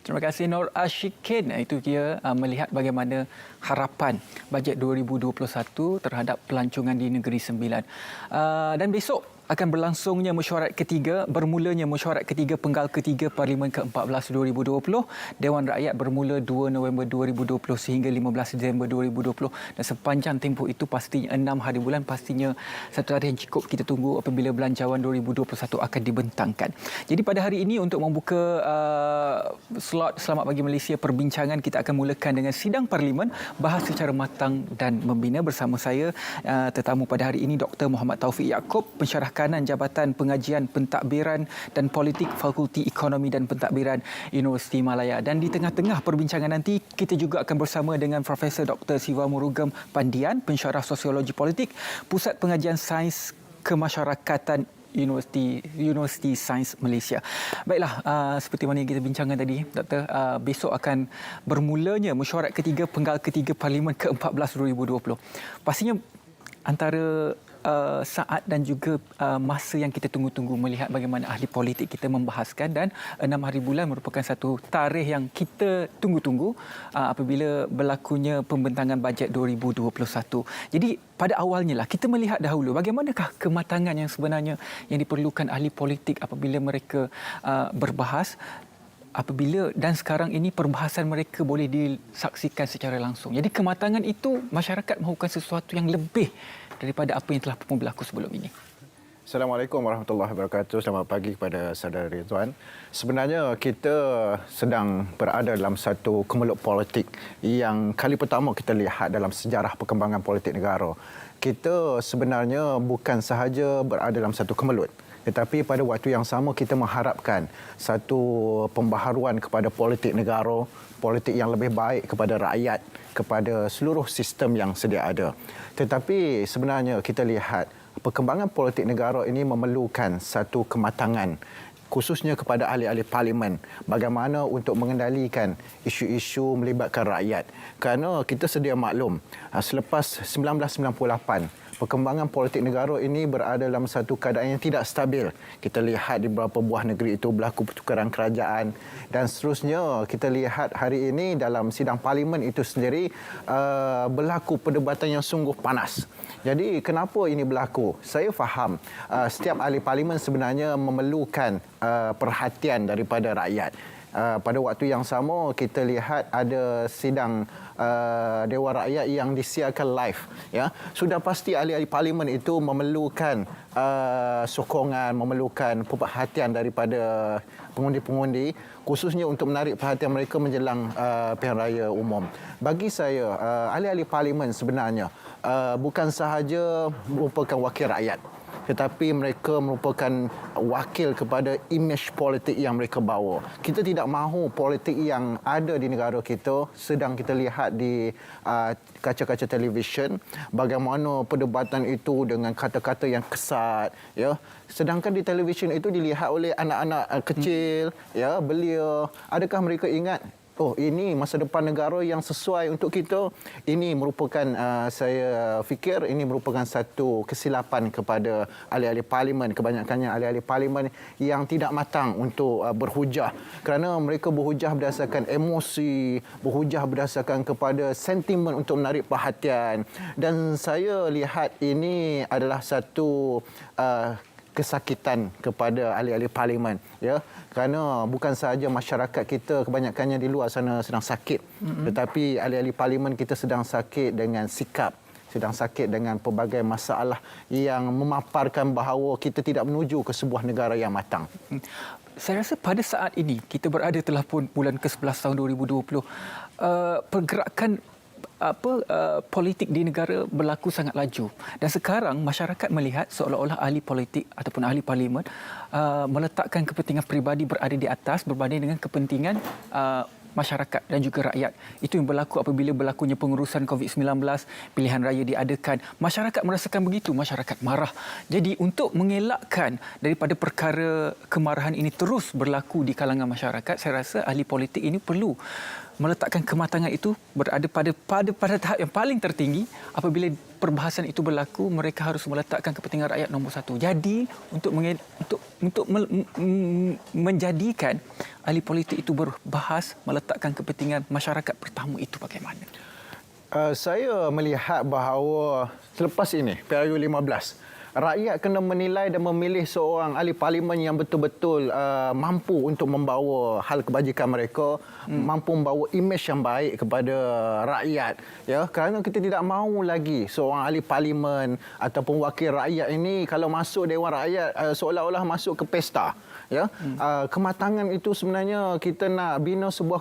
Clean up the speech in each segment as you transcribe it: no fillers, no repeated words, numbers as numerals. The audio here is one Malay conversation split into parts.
Terima kasih Nur Ashikin. Itu dia melihat bagaimana harapan bajet 2021 terhadap pelancongan di Negeri Sembilan. Dan besok akan berlangsungnya mesyuarat ketiga, bermulanya mesyuarat ketiga penggal ketiga Parlimen ke-14 2020. Dewan Rakyat bermula 2 November 2020 sehingga 15 Disember 2020. Dan sepanjang tempoh itu pastinya 6 hari bulan, pastinya satu hari yang cukup kita tunggu apabila belanjawan 2021 akan dibentangkan. Jadi pada hari ini untuk membuka slot Selamat Pagi Malaysia perbincangan, kita akan mulakan dengan sidang Parlimen, bahas secara matang dan membina. Bersama saya tetamu pada hari ini Dr. Muhammad Taufik Yaakob, pensyarah kanan Jabatan Pengajian Pentadbiran dan Politik Fakulti Ekonomi dan Pentadbiran Universiti Malaya. Dan di tengah-tengah perbincangan nanti kita juga akan bersama dengan Profesor Dr. Siva Murugam Pandian, pensyarah Sosiologi Politik, Pusat Pengajian Sains Kemasyarakatan Universiti Sains Malaysia. Baiklah, seperti mana yang kita bincangkan tadi, Doktor, besok akan bermulanya mesyuarat ketiga penggal ketiga Parlimen ke-14 2020. Pastinya antara saat dan juga masa yang kita tunggu-tunggu melihat bagaimana ahli politik kita membahaskan, dan 6 hari bulan merupakan satu tarikh yang kita tunggu-tunggu apabila berlakunya pembentangan bajet 2021. Jadi pada awalnya lah kita melihat dahulu bagaimanakah kematangan yang sebenarnya yang diperlukan ahli politik apabila mereka berbahas, apabila dan sekarang ini perbahasan mereka boleh disaksikan secara langsung. Jadi kematangan itu masyarakat mahukan sesuatu yang lebih daripada apa yang telah pun berlaku sebelum ini. Assalamualaikum warahmatullahi wabarakatuh. Selamat pagi kepada saudara Ridwan. Sebenarnya kita sedang berada dalam satu kemelut politik yang kali pertama kita lihat dalam sejarah perkembangan politik negara. Kita sebenarnya bukan sahaja berada dalam satu kemelut, tetapi pada waktu yang sama kita mengharapkan satu pembaharuan kepada politik negara, politik yang lebih baik kepada rakyat, kepada seluruh sistem yang sedia ada. Tetapi sebenarnya kita lihat perkembangan politik negara ini memerlukan satu kematangan, khususnya kepada ahli-ahli parlimen, bagaimana untuk mengendalikan isu-isu melibatkan rakyat. Kerana kita sedia maklum, selepas 1998, perkembangan politik negara ini berada dalam satu keadaan yang tidak stabil. Kita lihat di beberapa buah negeri itu berlaku pertukaran kerajaan, dan seterusnya kita lihat hari ini dalam sidang parlimen itu sendiri berlaku perdebatan yang sungguh panas. Jadi kenapa ini berlaku? Saya faham setiap ahli parlimen sebenarnya memerlukan perhatian daripada rakyat. Pada waktu yang sama kita lihat ada sidang Dewan Rakyat yang disiarkan live, ya. Sudah pasti ahli-ahli parlimen itu memerlukan sokongan, memerlukan perhatian daripada pengundi-pengundi, khususnya untuk menarik perhatian mereka menjelang pilihan raya umum. Bagi saya, ahli-ahli parlimen sebenarnya bukan sahaja merupakan wakil rakyat, tetapi mereka merupakan wakil kepada imej politik yang mereka bawa. Kita tidak mahu politik yang ada di negara kita sedang kita lihat di kaca-kaca televisyen, bagaimana perdebatan itu dengan kata-kata yang kesat, ya. Sedangkan di televisyen itu dilihat oleh anak-anak kecil, ya, belia. Adakah mereka ingat, oh, ini masa depan negara yang sesuai untuk kita? Ini merupakan, saya fikir, ini merupakan satu kesilapan kepada ahli-ahli parlimen. Kebanyakannya ahli-ahli parlimen yang tidak matang untuk berhujah. Kerana mereka berhujah berdasarkan emosi, berhujah berdasarkan kepada sentimen untuk menarik perhatian. Dan saya lihat ini adalah satu kesakitan kepada ahli-ahli parlimen, ya, kerana bukan sahaja masyarakat kita kebanyakannya di luar sana sedang sakit, tetapi ahli-ahli parlimen kita sedang sakit dengan sikap, sedang sakit dengan pelbagai masalah yang memaparkan bahawa kita tidak menuju ke sebuah negara yang matang. Saya rasa pada saat ini kita berada telah pun bulan ke-11 tahun 2020, pergerakan politik di negara berlaku sangat laju, dan sekarang masyarakat melihat seolah-olah ahli politik ataupun ahli parlimen meletakkan kepentingan peribadi berada di atas berbanding dengan kepentingan masyarakat dan juga rakyat. Itu yang berlaku apabila berlakunya pengurusan COVID-19, pilihan raya diadakan. Masyarakat merasakan begitu, masyarakat marah. Jadi untuk mengelakkan daripada perkara kemarahan ini terus berlaku di kalangan masyarakat, saya rasa ahli politik ini perlu meletakkan kematangan itu berada pada tahap yang paling tertinggi. Apabila perbahasan itu berlaku, mereka harus meletakkan kepentingan rakyat nombor satu. Jadi untuk menjadikan ahli politik itu berbahas meletakkan kepentingan masyarakat pertama itu bagaimana? Saya melihat bahawa selepas ini PRU 15, rakyat kena menilai dan memilih seorang ahli parlimen yang betul-betul mampu untuk membawa hal kebajikan mereka, mampu membawa imej yang baik kepada rakyat. Ya, kerana kita tidak mahu lagi seorang ahli parlimen ataupun wakil rakyat ini kalau masuk Dewan Rakyat seolah-olah masuk ke pesta. Ya, kematangan itu sebenarnya kita nak bina sebuah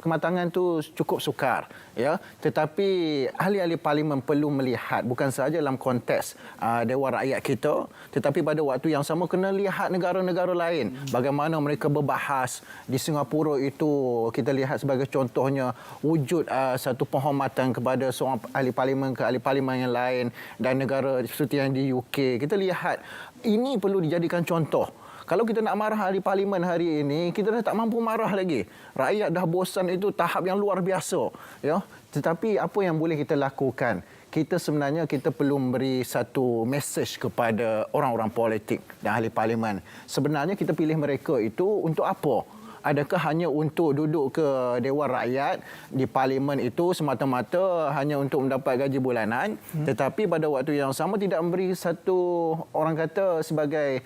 kematangan itu cukup sukar. Ya, tetapi ahli-ahli parlimen perlu melihat bukan sahaja dalam konteks Dewan Rakyat kita, tetapi pada waktu yang sama kena lihat negara-negara lain bagaimana mereka berbahas. Di Singapura itu kita lihat sebagai contohnya wujud satu penghormatan kepada seorang ahli parlimen ke ahli parlimen yang lain, dan negara seperti yang di UK kita lihat ini perlu dijadikan contoh. Kalau kita nak marah ahli parlimen hari ini, kita dah tak mampu marah lagi. Rakyat dah bosan, itu tahap yang luar biasa. Ya? Tetapi apa yang boleh kita lakukan? Kita perlu memberi satu mesej kepada orang-orang politik dan ahli parlimen. Sebenarnya kita pilih mereka itu untuk apa? Adakah hanya untuk duduk ke Dewan Rakyat di parlimen itu semata-mata hanya untuk mendapat gaji bulanan, tetapi pada waktu yang sama tidak memberi satu, orang kata, sebagai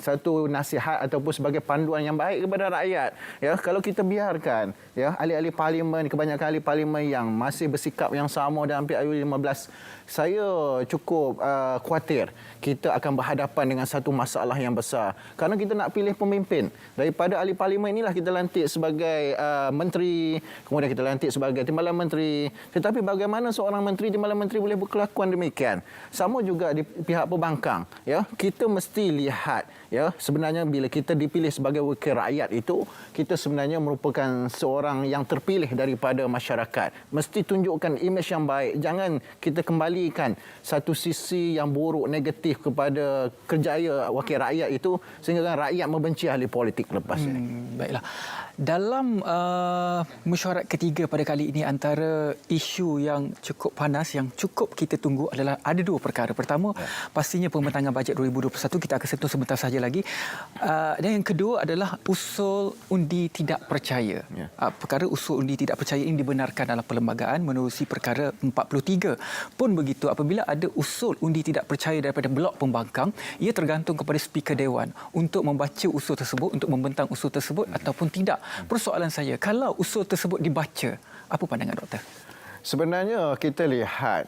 satu nasihat ataupun sebagai panduan yang baik kepada rakyat. Ya, kalau kita biarkan ya ahli-ahli parlimen, kebanyakan ahli parlimen yang masih bersikap yang sama dalam PRU 15, saya cukup khawatir kita akan berhadapan dengan satu masalah yang besar. Kerana kita nak pilih pemimpin. Daripada ahli parlimen inilah kita lantik sebagai menteri, kemudian kita lantik sebagai timbalan menteri. Tetapi bagaimana seorang menteri, timbalan menteri boleh berkelakuan demikian? Sama juga di pihak pembangkang. Ya, kita mesti lihat, ya, sebenarnya bila kita dipilih sebagai wakil rakyat itu, kita sebenarnya merupakan seorang yang terpilih daripada masyarakat. Mesti tunjukkan imej yang baik. Jangan kita kembalikan satu sisi yang buruk, negatif kepada kerjaya wakil rakyat itu sehingga rakyat membenci ahli politik lepas ini. Baiklah. Dalam mesyuarat ketiga pada kali ini, antara isu yang cukup panas yang cukup kita tunggu adalah ada dua perkara. Pertama, pastinya pembentangan bajet 2021, kita akan sentuh sebentar saja lagi. Dan yang kedua adalah usul undi tidak percaya. Perkara usul undi tidak percaya ini dibenarkan dalam perlembagaan menerusi perkara 43. Pun begitu, apabila ada usul undi tidak percaya daripada blok pembangkang, ia tergantung kepada Speaker Dewan untuk membaca usul tersebut, untuk membentang usul tersebut ataupun tidak. Persoalan saya, kalau usul tersebut dibaca, apa pandangan doktor? Sebenarnya kita lihat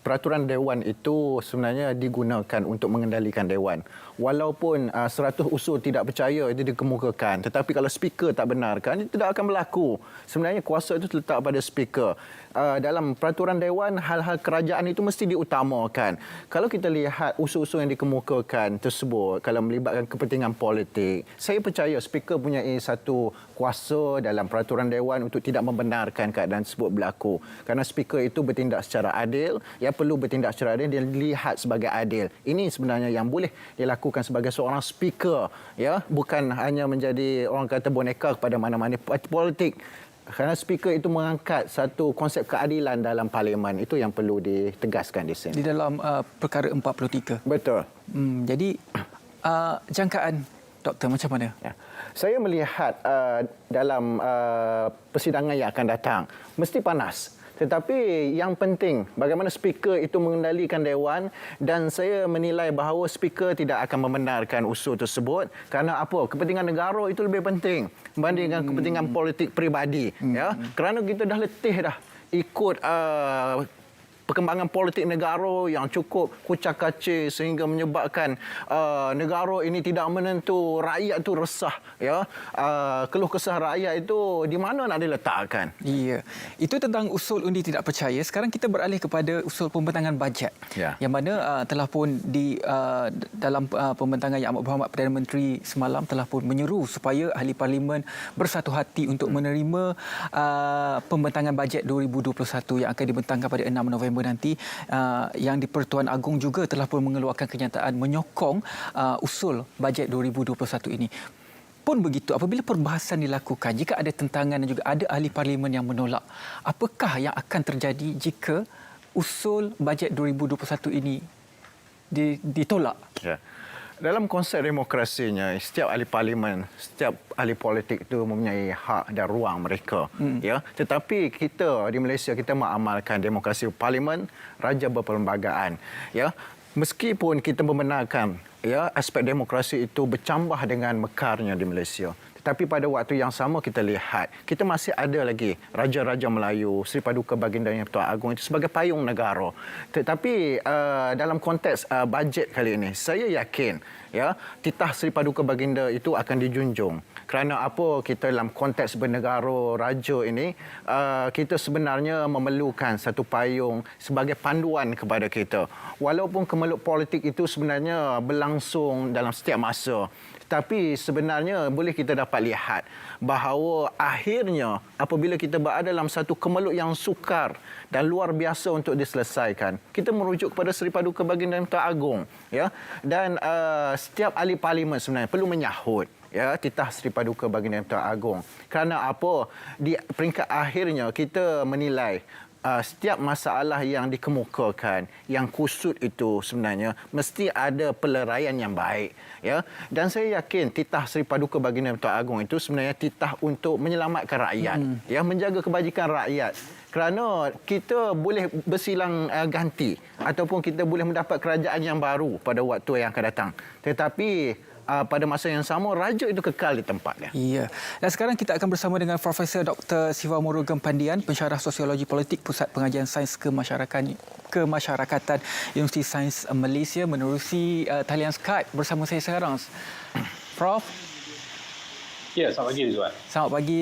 peraturan Dewan itu sebenarnya digunakan untuk mengendalikan Dewan. Walaupun 100 usul tidak percaya itu dikemukakan, tetapi kalau Speaker tak benarkan, itu tidak akan berlaku. Sebenarnya kuasa itu terletak pada Speaker. Dalam peraturan Dewan, hal-hal kerajaan itu mesti diutamakan. Kalau kita lihat usul-usul yang dikemukakan tersebut, kalau melibatkan kepentingan politik, saya percaya Speaker punya satu kuasa dalam peraturan Dewan untuk tidak membenarkan keadaan tersebut berlaku. Kerana Speaker itu bertindak secara adil, ia perlu bertindak secara adil, dia dilihat sebagai adil. Ini sebenarnya yang boleh dilakukan sebagai seorang Speaker, ya, bukan hanya menjadi orang kata boneka kepada mana-mana parti politik. Kerana Speaker itu mengangkat satu konsep keadilan dalam parlimen. Itu yang perlu ditegaskan di sini. Di dalam perkara 43. Betul. Jadi jangkaan doktor macam mana? Ya. Saya melihat dalam persidangan yang akan datang mesti panas. Tetapi yang penting bagaimana Speaker itu mengendalikan Dewan, dan saya menilai bahawa Speaker tidak akan membenarkan usul tersebut kerana apa? Kepentingan negara itu lebih penting berbanding dengan kepentingan politik peribadi. Ya, kerana kita dah letih dah ikut perkembangan politik negara yang cukup kucak-kacir sehingga menyebabkan negara ini tidak menentu, rakyat itu resah. Ya, keluh kesah rakyat itu di mana nak diletakkan? Iya, itu tentang usul undi tidak percaya. Sekarang kita beralih kepada usul pembentangan bajet, yang mana telah pun dalam pembentangan Yang Amat Berhormat Perdana Menteri semalam telah pun menyeru supaya ahli parlimen bersatu hati untuk menerima pembentangan bajet 2021 yang akan dibentangkan pada 6 November nanti. Yang di-Pertuan Agong juga telah pun mengeluarkan kenyataan menyokong usul bajet 2021 ini. Pun begitu, apabila perbahasan dilakukan, jika ada tentangan dan juga ada ahli parlimen yang menolak, apakah yang akan terjadi jika usul bajet 2021 ini ditolak? Ya. Dalam konsep demokrasinya, setiap ahli parlimen, setiap ahli politik itu mempunyai hak dan ruang mereka. Ya. Tetapi kita di Malaysia, kita mengamalkan demokrasi parlimen, raja berperlembagaan. Ya. Meskipun kita membenarkan aspek demokrasi itu bercambah dengan mekarnya di Malaysia. Tapi pada waktu yang sama kita lihat, kita masih ada lagi Raja-Raja Melayu, Seri Paduka Baginda Yang Pertuan Agong itu sebagai payung negara. Tetapi dalam konteks bajet kali ini, saya yakin titah Seri Paduka Baginda itu akan dijunjung. Kerana apa, kita dalam konteks bernegara raja ini, kita sebenarnya memerlukan satu payung sebagai panduan kepada kita. Walaupun kemeluk politik itu sebenarnya berlangsung dalam setiap masa, tapi sebenarnya boleh kita dapat lihat bahawa akhirnya apabila kita berada dalam satu kemeluk yang sukar dan luar biasa untuk diselesaikan, kita merujuk kepada Seri Paduka Baginda Yang Pertuan Agong. Dan setiap ahli parlimen sebenarnya perlu menyahut titah Seri Paduka Baginda Yang Pertuan Agong. Kerana apa? Di peringkat akhirnya kita menilai setiap masalah yang dikemukakan, yang kusut itu sebenarnya mesti ada peleraian yang baik. Dan saya yakin titah Seri Paduka Baginda Yang Pertuan Agong itu sebenarnya titah untuk menyelamatkan rakyat, menjaga kebajikan rakyat. Kerana kita boleh bersilang ganti ataupun kita boleh mendapat kerajaan yang baru pada waktu yang akan datang. Tetapi pada masa yang sama, raja itu kekal di tempatnya. Ya. Dan sekarang kita akan bersama dengan Profesor Dr. Siva Murugan Pandian, pensyarah Sosiologi Politik Pusat Pengajian Sains Kemasyarakatan Universiti Sains Malaysia, menerusi talian Skype bersama saya sekarang. Prof. Ya, selamat pagi Rizwan. Selamat pagi,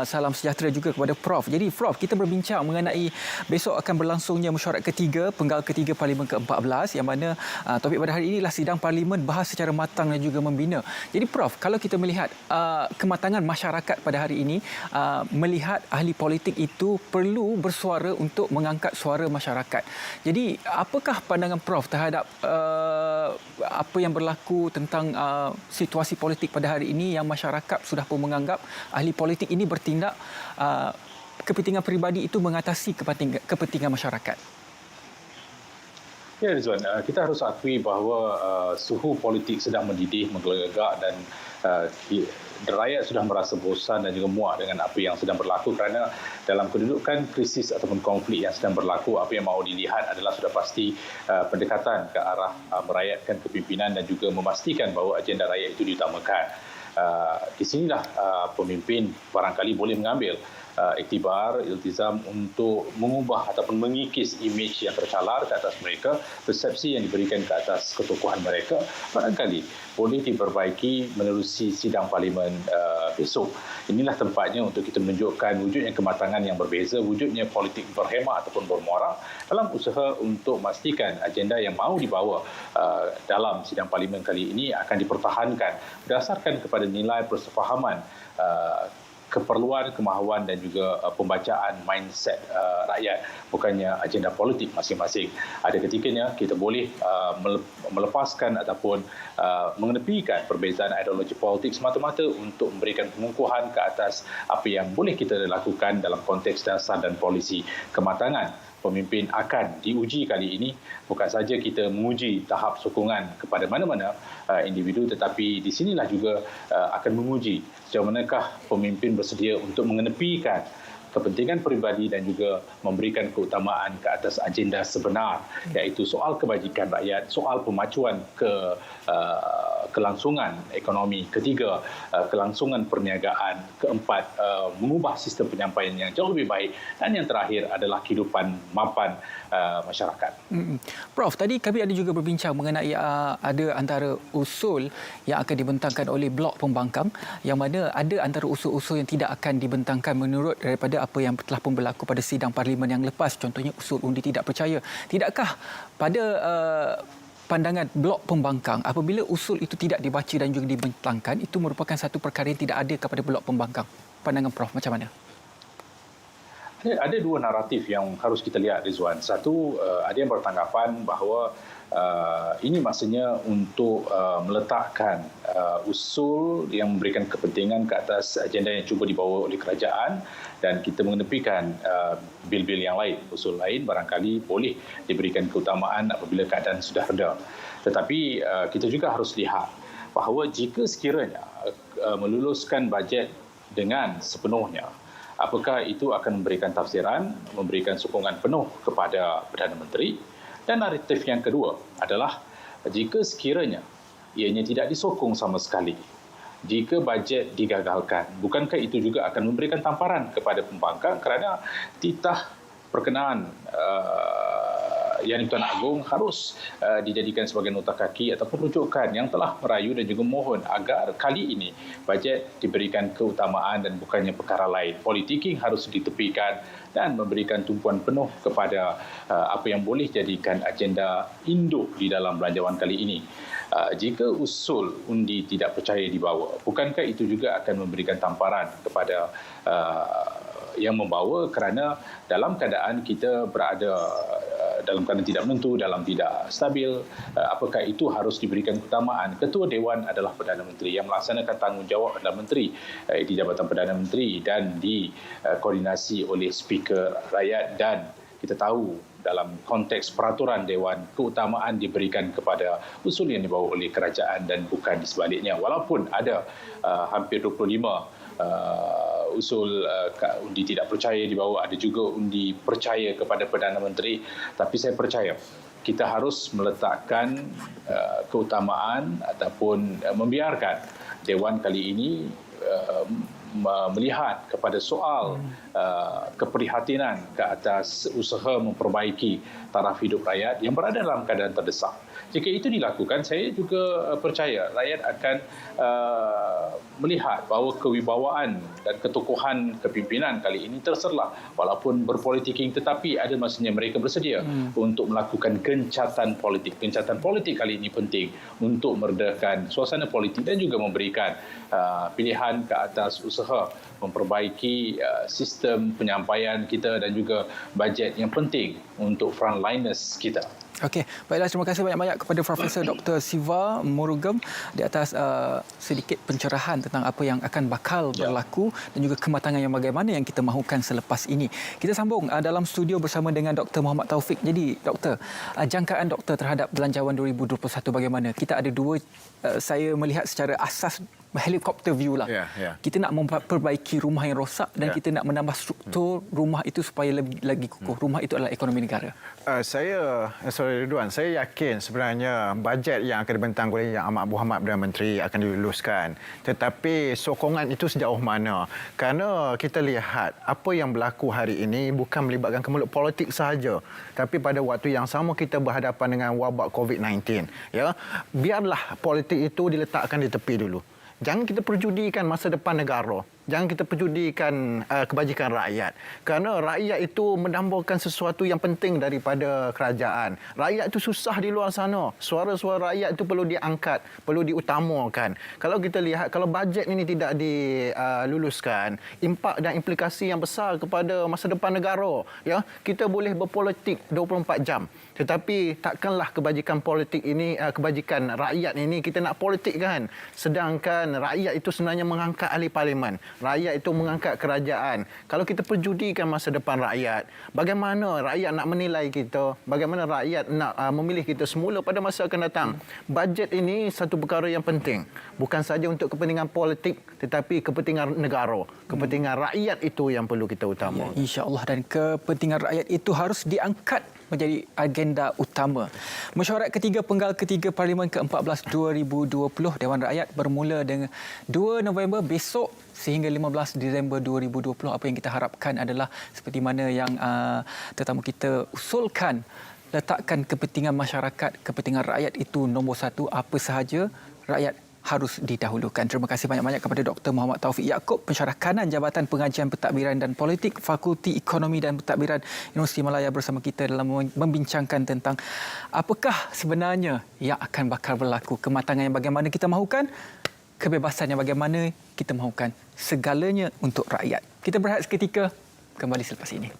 salam sejahtera juga kepada Prof. Jadi Prof, kita berbincang mengenai besok akan berlangsungnya mesyuarat ketiga, penggal ketiga Parlimen ke-14, yang mana topik pada hari inilah sidang Parlimen bahas secara matang dan juga membina. Jadi Prof, kalau kita melihat kematangan masyarakat pada hari ini, melihat ahli politik itu perlu bersuara untuk mengangkat suara masyarakat. Jadi apakah pandangan Prof terhadap apa yang berlaku tentang situasi politik pada hari ini yang masyarakat sudah pun menganggap ahli politik ini bertindak kepentingan peribadi itu mengatasi kepentingan masyarakat? Ya Rizwan, kita harus akui bahawa suhu politik sedang mendidih, menggelegak dan rakyat sudah merasa bosan dan juga muak dengan apa yang sedang berlaku, kerana dalam kedudukan krisis ataupun konflik yang sedang berlaku, apa yang mahu dilihat adalah sudah pasti pendekatan ke arah merakyatkan kepimpinan dan juga memastikan bahawa agenda rakyat itu diutamakan. Di sinilah pemimpin barangkali boleh mengambil iktibar, iltizam untuk mengubah ataupun mengikis imej yang tercalar ke atas mereka, persepsi yang diberikan ke atas ketokohan mereka, barangkali boleh diperbaiki menerusi sidang parlimen besok. Inilah tempatnya untuk kita menunjukkan wujudnya kematangan yang berbeza, wujudnya politik berhemah ataupun bermuara dalam usaha untuk memastikan agenda yang mahu dibawa dalam sidang parlimen kali ini akan dipertahankan berdasarkan kepada nilai persefahaman, keperluan, kemahuan dan juga pembacaan mindset rakyat, bukannya agenda politik masing-masing. Ada ketikanya kita boleh melepaskan ataupun mengenepikan perbezaan ideologi politik semata-mata untuk memberikan pengukuhan ke atas apa yang boleh kita lakukan dalam konteks dasar dan polisi. Kematangan pemimpin akan diuji kali ini. Bukan saja kita menguji tahap sokongan kepada mana-mana individu, tetapi di sinilah juga akan menguji sejauh manakah pemimpin bersedia untuk mengenepikan kepentingan peribadi dan juga memberikan keutamaan ke atas agenda sebenar, iaitu soal kebajikan rakyat, soal pemacuan kelangsungan ekonomi, ketiga kelangsungan perniagaan, keempat mengubah sistem penyampaian yang jauh lebih baik, dan yang terakhir adalah kehidupan mapan masyarakat. Prof, tadi kami ada juga berbincang mengenai ada antara usul yang akan dibentangkan oleh Blok Pembangkang, yang mana ada antara usul-usul yang tidak akan dibentangkan menurut daripada apa yang telah pun berlaku pada sidang parlimen yang lepas, contohnya usul undi tidak percaya. Tidakkah pada pandangan Blok Pembangkang, apabila usul itu tidak dibaca dan juga dibentangkan, itu merupakan satu perkara yang tidak ada kepada Blok Pembangkang? Pandangan Prof macam mana? Ada dua naratif yang harus kita lihat, Rizwan. Satu, ada yang bertanggapan bahawa ini maksudnya untuk meletakkan usul yang memberikan kepentingan ke atas agenda yang cuba dibawa oleh kerajaan, dan kita mengenepikan bil-bil yang lain, usul lain barangkali boleh diberikan keutamaan apabila keadaan sudah reda. Tetapi kita juga harus lihat bahawa jika sekiranya meluluskan bajet dengan sepenuhnya, apakah itu akan memberikan tafsiran, memberikan sokongan penuh kepada Perdana Menteri. Dan naratif yang kedua adalah jika sekiranya ianya tidak disokong sama sekali, jika bajet digagalkan, bukankah itu juga akan memberikan tamparan kepada pembangkang kerana titah perkenaan Yang di-Pertuan Agong harus dijadikan sebagai nota kaki ataupun rujukan yang telah merayu dan juga mohon agar kali ini bajet diberikan keutamaan dan bukannya perkara lain. Politicking harus ditepikan dan memberikan tumpuan penuh kepada apa yang boleh jadikan agenda induk di dalam belanjawan kali ini. Jika usul undi tidak percaya dibawa, bukankah itu juga akan memberikan tamparan kepada yang membawa, kerana dalam keadaan kita berada dalam keadaan tidak menentu, dalam tidak stabil, apakah itu harus diberikan keutamaan. Ketua Dewan adalah Perdana Menteri yang melaksanakan tanggungjawab Perdana Menteri di Jabatan Perdana Menteri dan dikoordinasi oleh Speaker Rakyat, dan kita tahu dalam konteks peraturan Dewan, keutamaan diberikan kepada usul yang dibawa oleh kerajaan dan bukan di sebaliknya. Walaupun ada hampir 25 usul undi tidak percaya dibawa, ada juga undi percaya kepada Perdana Menteri, tapi saya percaya kita harus meletakkan keutamaan ataupun membiarkan Dewan kali ini melihat kepada soal keprihatinan ke atas usaha memperbaiki taraf hidup rakyat yang berada dalam keadaan terdesak. Jika itu dilakukan, saya juga percaya rakyat akan melihat bahawa kewibawaan dan ketokohan kepimpinan kali ini terserlah, walaupun berpolitiking, tetapi ada masanya mereka bersedia untuk melakukan gencatan politik. Gencatan politik kali ini penting untuk meredakan suasana politik dan juga memberikan pilihan ke atas usaha memperbaiki sistem penyampaian kita dan juga bajet yang penting untuk frontliners kita. Okey, baiklah, terima kasih banyak-banyak kepada Profesor Dr. Siva Murugam di atas sedikit pencerahan tentang apa yang akan bakal berlaku dan juga kematangan yang bagaimana yang kita mahukan selepas ini. Kita sambung dalam studio bersama dengan Dr. Muhammad Taufik. Jadi, Doktor, jangkaan Doktor terhadap belanjawan 2021 bagaimana? Kita ada dua, saya melihat secara asas helikopter view lah. Kita nak memperbaiki rumah yang rosak dan kita nak menambah struktur rumah itu supaya lebih lagi kukuh. Rumah itu adalah ekonomi negara. Ridwan, saya yakin sebenarnya bajet yang akan dibentang oleh Yang Amat Berhormat Perdana Menteri akan diluluskan. Tetapi sokongan itu sejauh mana? Kerana kita lihat apa yang berlaku hari ini bukan melibatkan kemelut politik sahaja, tapi pada waktu yang sama kita berhadapan dengan wabak COVID-19. Ya, biarlah politik itu diletakkan di tepi dulu. Jangan kita perjudikan masa depan negara. Jangan kita perjudikan kebajikan rakyat. Kerana rakyat itu mendambakan sesuatu yang penting daripada kerajaan. Rakyat itu susah di luar sana. Suara-suara rakyat itu perlu diangkat, perlu diutamakan. Kalau kita lihat, kalau bajet ini tidak diluluskan, impak dan implikasi yang besar kepada masa depan negara. Ya, kita boleh berpolitik 24 jam. Tetapi takkanlah kebajikan politik ini, kebajikan rakyat ini kita nak politikkan. Sedangkan rakyat itu sebenarnya mengangkat ahli parlimen. Rakyat itu mengangkat kerajaan. Kalau kita perjudikan masa depan rakyat, bagaimana rakyat nak menilai kita? Bagaimana rakyat nak memilih kita semula pada masa akan datang? Bajet ini satu perkara yang penting. Bukan saja untuk kepentingan politik, tetapi kepentingan negara. Kepentingan rakyat itu yang perlu kita utamakan. Ya, insya-Allah, dan kepentingan rakyat itu harus diangkat menjadi agenda utama. Mesyuarat ketiga penggal ketiga Parlimen ke-14 2020 Dewan Rakyat bermula dengan 2 November besok sehingga 15 Disember 2020. Apa yang kita harapkan adalah seperti mana yang tetamu kita usulkan, letakkan kepentingan masyarakat, kepentingan rakyat itu nombor satu. Apa sahaja rakyat harus didahulukan. Terima kasih banyak-banyak kepada Dr. Muhammad Taufik Yaakob, Pensyarah Kanan Jabatan Pengajian Pentadbiran dan Politik, Fakulti Ekonomi dan Pentadbiran Universiti Malaya bersama kita dalam membincangkan tentang apakah sebenarnya yang akan bakal berlaku, kematangan yang bagaimana kita mahukan, kebebasan yang bagaimana kita mahukan, segalanya untuk rakyat. Kita berehat seketika, kembali selepas ini.